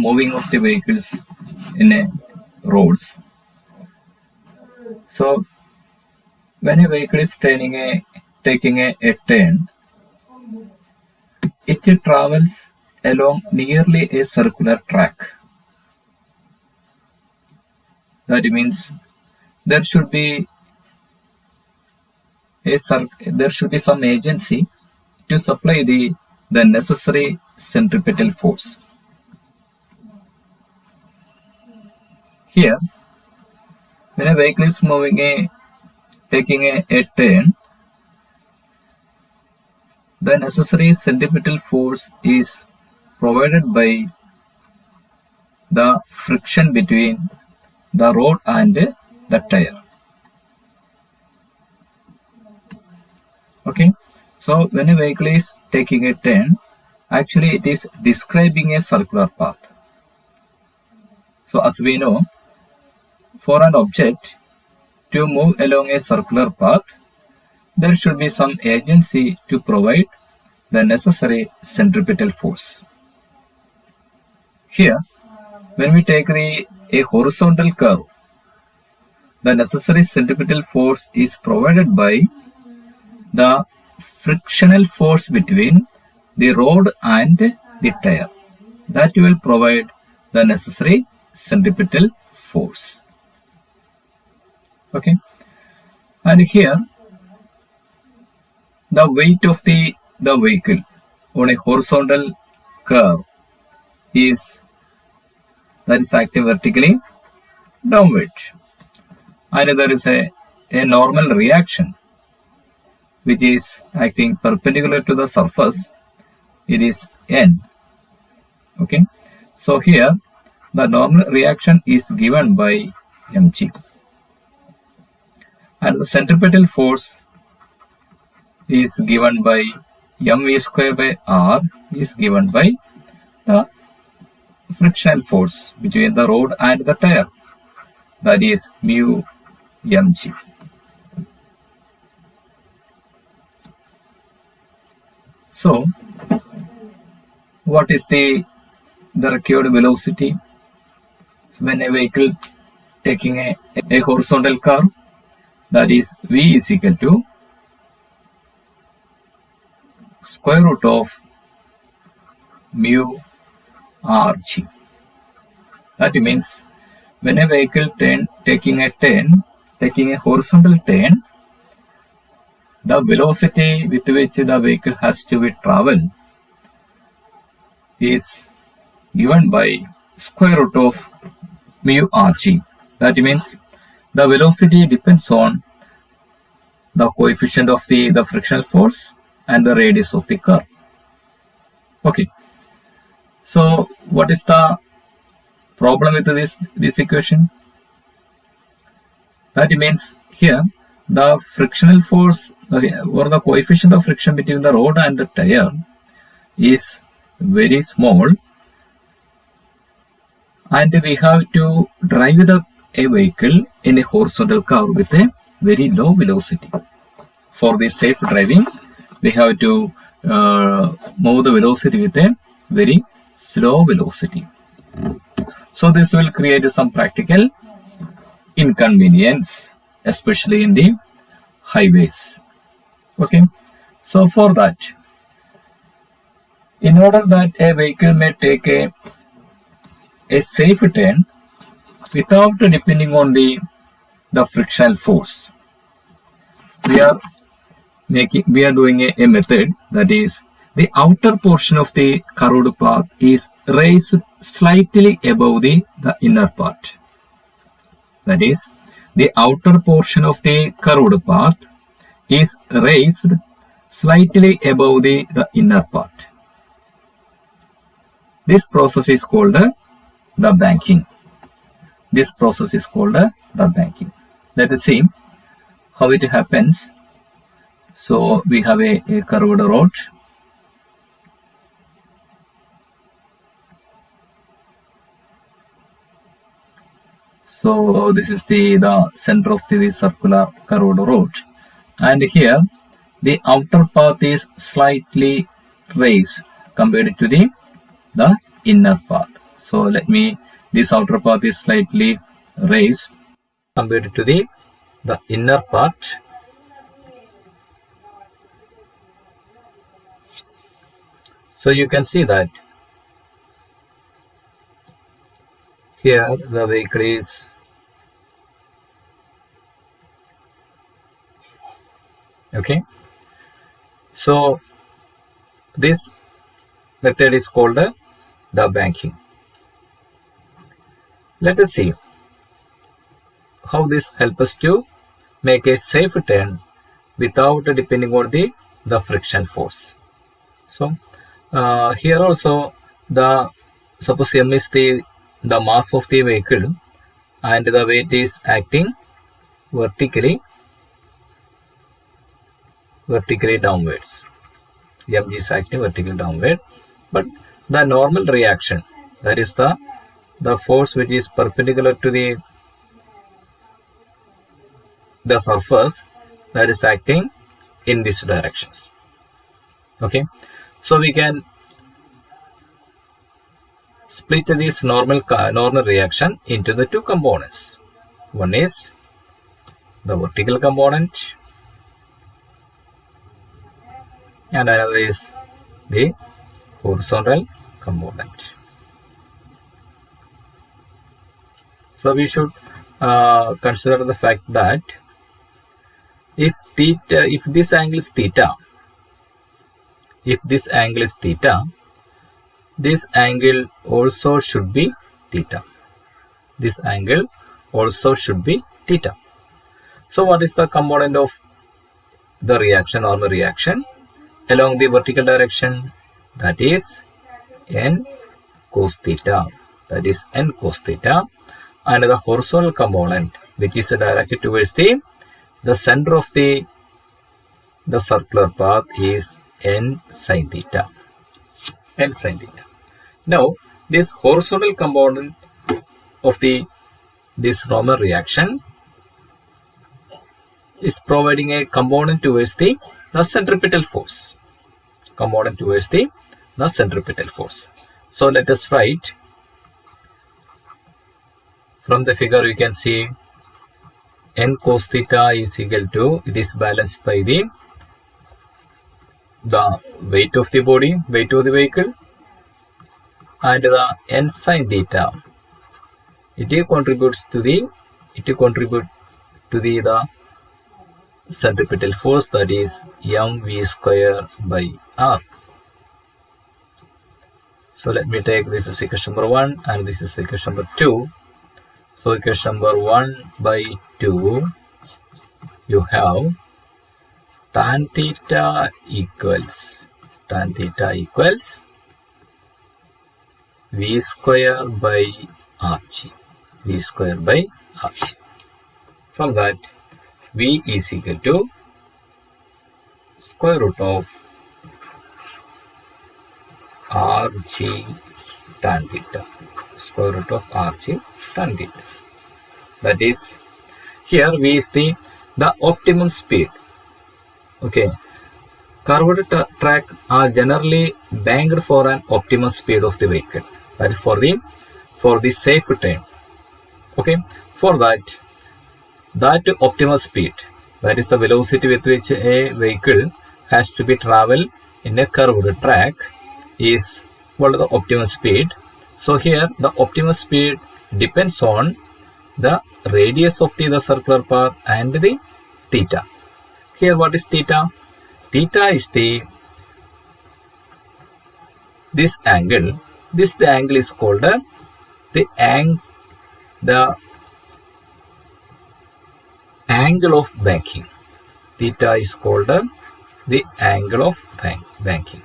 moving of the vehicles in a roads. So when a vehicle is taking a turn, it travels along nearly a circular track. That means there should be some agency to supply the necessary centripetal force. Here, when a vehicle is taking a turn, the necessary centripetal force is provided by the friction between the road and the tire. Okay, so when a vehicle is taking a turn, actually it is describing a circular path. So as we know, for an object to move along a circular path, there should be some agency to provide the necessary centripetal force. Here, when we take a horizontal curve, the necessary centripetal force is provided by the frictional force between the road and the tire. That will provide the necessary centripetal force. Okay, and here the weight of the vehicle on a horizontal curve is acting vertically downward, and there is a normal reaction which is acting perpendicular to the surface. It is N. Okay, so here the normal reaction is given by mg, and the centripetal force is given by mv square by r is given by the frictional force between the road and the tire, that is mu mg. So what is the required velocity? So when a vehicle taking a horizontal curve, that is v is equal to square root of mu rg. That means when a vehicle taking a horizontal turn, the velocity with which the vehicle has to be traveled is given by square root of mu rg. That means the velocity depends on the coefficient of the frictional force and the radius of the curve. Okay, so what is the problem with this equation? That means here the frictional force or the coefficient of friction between the road and the tire is very small, and we have to drive a vehicle in a horizontal curve with a very low velocity. For the safe driving, we have to move the velocity with a very slow velocity. So this will create some practical inconvenience, especially in the highways. Okay, so for that, in order that a vehicle may take a safe turn without depending on the frictional force, we are doing a method, that is the outer portion of the curved path is raised slightly above the inner part. That is, the outer portion of the curved path is raised slightly above the inner part. This process is called the banking. This process is called the banking. Let us see how it happens. So we have a curved road. So this is the center of the circular curved road, and here the outer path is slightly raised compared to the inner path. So let me, this outer path is slightly raised compared to the inner part. So you can see that here the vehicle is okay. So this method is called the banking. Let us see how this helps us to make a safe turn without depending on the friction force. So here also, suppose m is the mass of the vehicle and the weight is acting vertically downwards. M is acting vertically downward, but the normal reaction, that is the force which is perpendicular to the surface, that is acting in these directions. Okay, so we can split this normal reaction into the two components. One is the vertical component and another is the horizontal component. So we should consider the fact that if this angle is theta, this angle also should be theta. This angle also should be theta. So what is the component of the reaction, normal reaction, along the vertical direction? That is n cos theta. That is n cos theta. And the horizontal component, which is directed towards the center of the circular path, is n sin theta. N sin theta. Now, this horizontal component of this normal reaction is providing a component towards the centripetal force. Component towards the centripetal force. So let us write. From the figure you can see n cos theta is equal to, it is balanced by the weight of the body, weight of the vehicle, and the n sin theta. It contributes to the centripetal force, that is mv square by r. So let me take this as equation number 1 and this is equation number 2. So equation number 1 by 2, you have tan theta equals v square by rg. V square by rg. From that, v is equal to square root of rg tan theta. Square root of rg tan theta. That is, here v is the optimum speed. Okay, curved track are generally banked for an optimum speed of the vehicle. That is for the safe turn. Okay, for that optimal speed, that is the velocity with which a vehicle has to be traveled in a curved track, is what is the optimal speed. So here the optimal speed depends on the radius of the circular path and the theta. Here what is theta? Theta is this angle. The angle is called the angle of banking. Theta is called the angle of banking.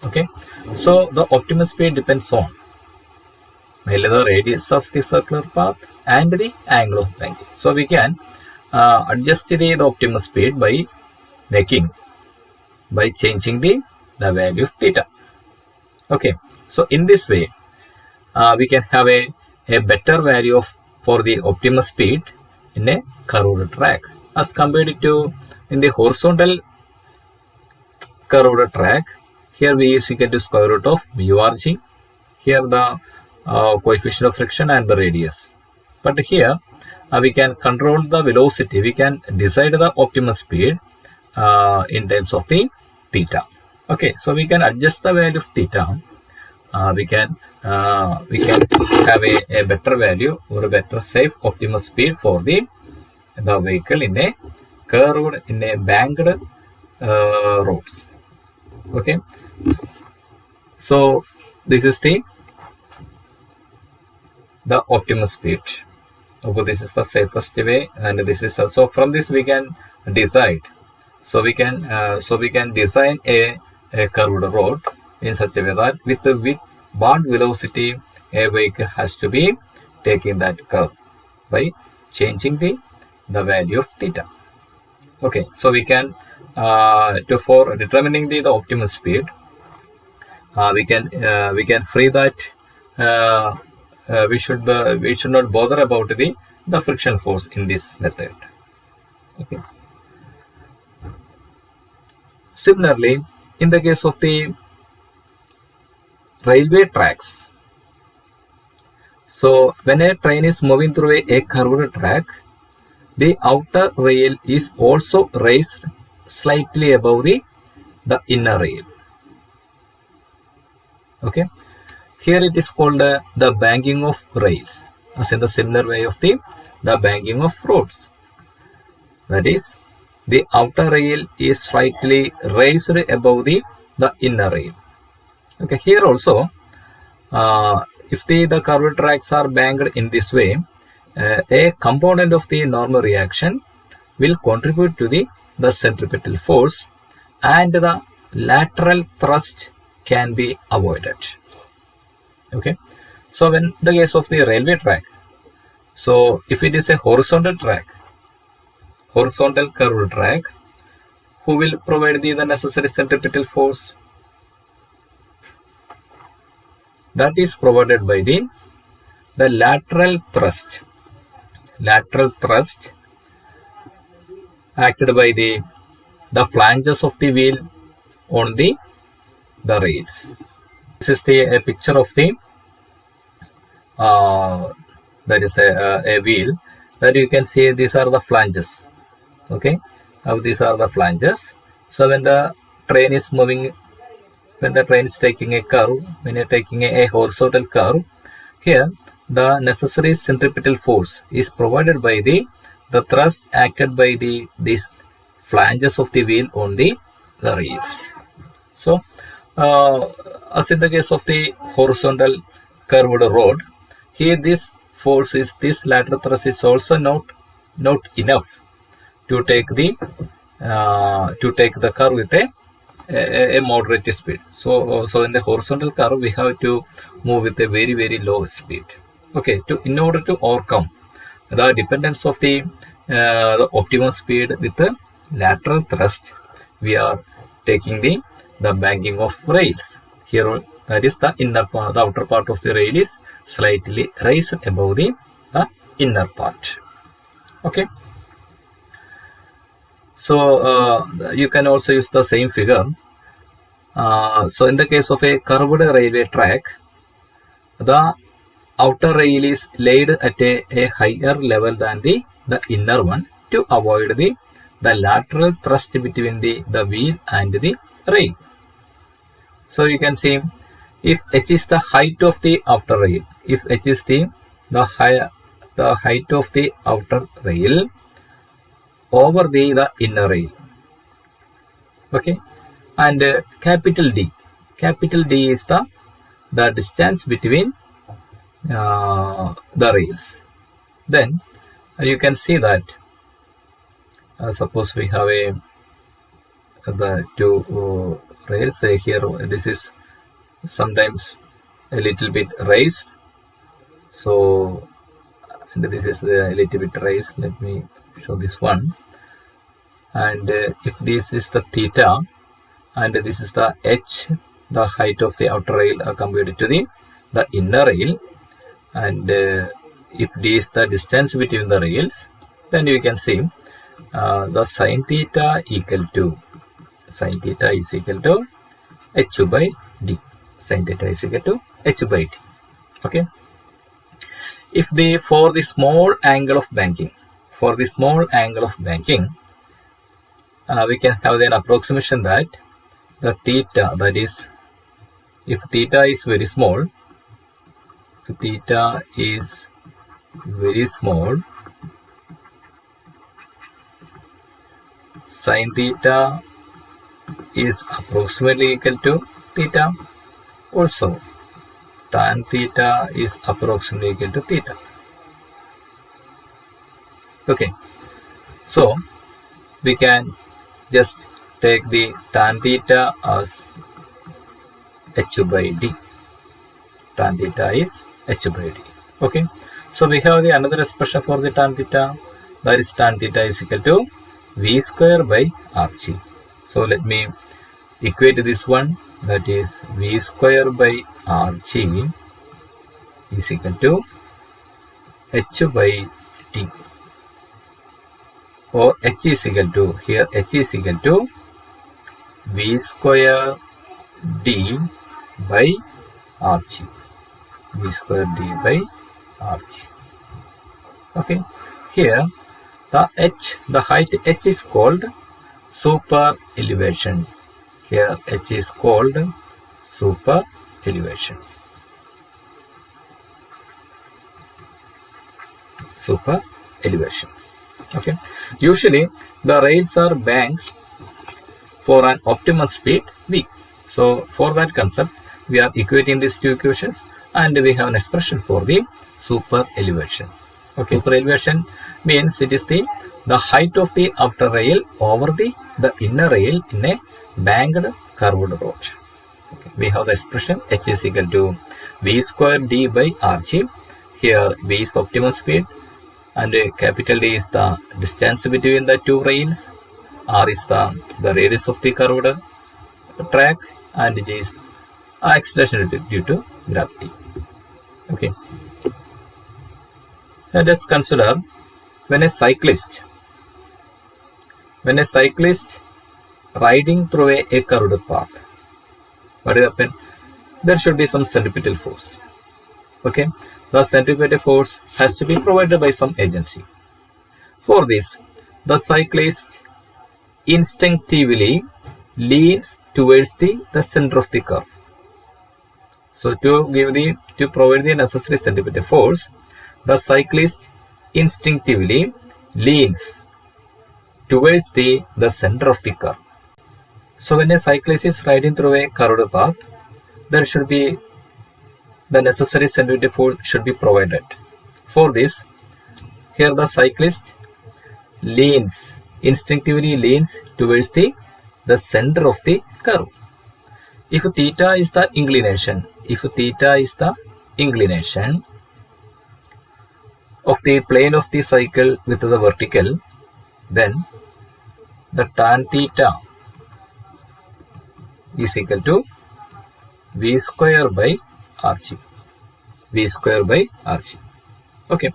Okay, so the optimal speed depends on mainly the radius of the circular path and the angle of banking. So we can adjust the optimal speed by changing the value of theta. Okay, so in this way we can have a better value for the optimal speed in a curved track as compared to in the horizontal curved track. Here V is equal to square root of mu rg. Here the coefficient of friction and the radius. But here we can control the velocity. We can decide the optimum speed in terms of the theta. Okay, so we can adjust the value of theta. We can have a better value or a better safe optimum speed for the vehicle in a curved, in a banked roads. Okay, so this is the optimum speed. So this is the safest way, and this is also, from this we can decide. So we can design a curved road in such a way that with what velocity a vehicle has to be taking that curve by changing the value of theta. Okay, so we can for determining the optimal speed, we can free that. We should not bother about the friction force in this method. Okay. Similarly, in the case of the railway tracks, so when a train is moving through a curved track, the outer rail is also raised slightly above the inner rail. Okay. Here it is called the banking of rails, as in the similar way of the banking of roads. That is, the outer rail is slightly raised above the inner rail. Okay, here also, if the curved tracks are banked in this way, a component of the normal reaction will contribute to the centripetal force, and the lateral thrust can be avoided. Okay, so when the case of the railway track, so if it is a horizontal track, horizontal curved track, who will provide the necessary centripetal force? That is provided by the lateral thrust. Lateral thrust acted by the flanges of the wheel on the rails. This is a picture of the that is a wheel that you can see. These are the flanges. Okay, now these are the flanges. So when the train is moving, when the train is taking a curve, when you're taking a horizontal curve, here the necessary centripetal force is provided by the thrust acted by these flanges of the wheel on the rails. So as in the case of the horizontal curved road, here this force is, this lateral thrust is also not enough to take the curve with a moderate speed. So in the horizontal curve we have to move with a very, very low speed. Okay, in order to overcome the dependence of the optimum speed with the lateral thrust, we are taking the banking of rails. Here, that is the inner part, the outer part of the rail is slightly raised above the inner part. Okay. So you can also use the same figure. So in the case of a curved railway track, the outer rail is laid at a higher level than the inner one to avoid the lateral thrust between the wheel and the rail. So you can see, if h is the height of the outer rail, if h is the height of the outer rail over the inner rail, okay, and capital D is the distance between the rails, then you can see that suppose we have the two rails here. This is sometimes a little bit raised, so and this is a little bit raised. Let me show this one. And if this is the theta and this is the h, the height of the outer rail compared to the inner rail, and if d is the distance between the rails, then you can see the sine theta is equal to h by d. Sin theta is equal to h by d. Okay. If for the small angle of banking, we can have an approximation that the theta, that is, if theta is very small, sin theta is approximately equal to theta. Also, tan theta is approximately equal to theta. Okay, so we can just take the tan theta as h by d. Tan theta is h by d. Okay, so we have the another expression for the tan theta, that is tan theta is equal to v square by rg. So let me equate this one, that is v square by rg is equal to h by d, or h is equal to, here h is equal to v square d by rg, v square d by rg. Okay, here the height h is called super elevation. Here h is called super elevation. Super elevation. Okay. Usually the rails are banked for an optimal speed v. So for that concept, we are equating these two equations, and we have an expression for the super elevation. Okay. Super elevation means it is the height of the outer rail over the inner rail in a banked curved road. Okay. We have the expression h is equal to v square d by rg. Here v is the optimal speed, and capital D is the distance between the two rails, r is the radius of the curved track, and G is acceleration due to gravity. Okay. Let us consider when a cyclist riding through a curved path, what will happen? There should be some centripetal force. Okay. The centripetal force has to be provided by some agency. For this, the cyclist instinctively leans towards the center of the curve. So to provide the necessary centripetal force, the cyclist instinctively leans towards the center of the curve. So when a cyclist is riding through a curved path, there should be the necessary centripetal force should be provided. For this, here the cyclist instinctively leans towards the center of the curve. If theta is the inclination of the plane of the cycle with the vertical, then the tan theta is equal to v square by rg. Okay.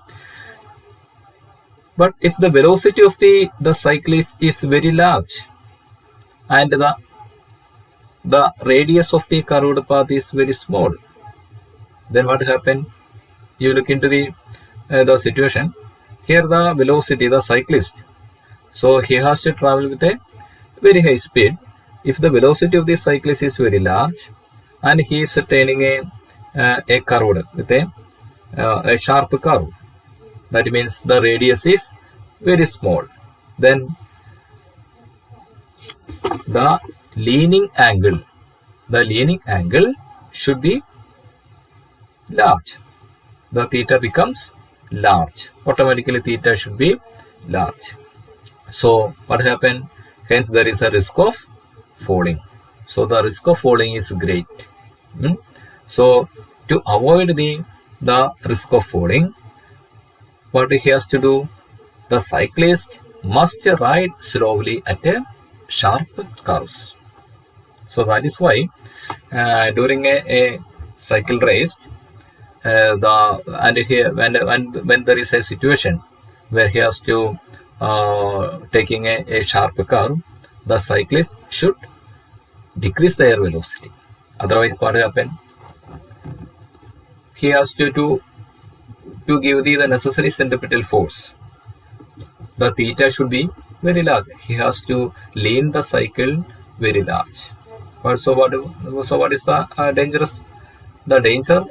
But if the velocity of the cyclist is very large and the radius of the curved path is very small, then what happens? You look into the situation. Here the velocity, the cyclist, so he has to travel with a very high speed. If the velocity of the cyclist is very large and he is attaining a curve with a sharp curve, that means the radius is very small, then the leaning angle should be large. The theta becomes large. Automatically theta should be large. So what happens? Hence there is a risk of falling. So the risk of falling is great. So to avoid the risk of falling, what he has to do? The cyclist must ride slowly at a sharp curves. So that is why during a cycle race, when there is a situation where he has to taking a sharp curve, the cyclist should decrease their velocity. Otherwise, what will happen? He has to give the necessary centripetal force. The theta should be very large. He has to lean the cycle very large. So what is the dangerous? The danger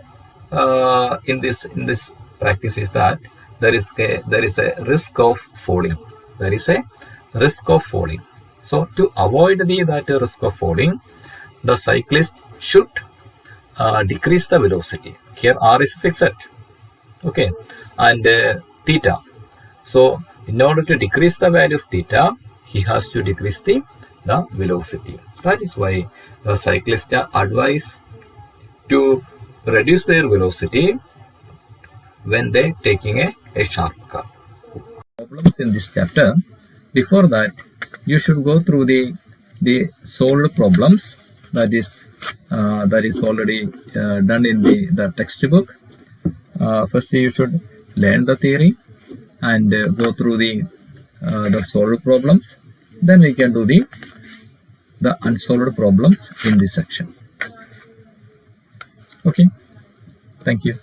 in this practice is that there is a risk of falling. There is a risk of falling. So to avoid that risk of falling, the cyclist should decrease the velocity. Here r is fixed, okay, and theta. So in order to decrease the value of theta, he has to decrease the velocity. That is why the cyclists are advised to reduce their velocity when they taking a sharp curve. Problems in this chapter. Before that, you should go through the solved problems that is already done in the textbook. First, you should learn the theory and go through the solved problems. Then we can do the unsolved problems in this section. Okay, thank you.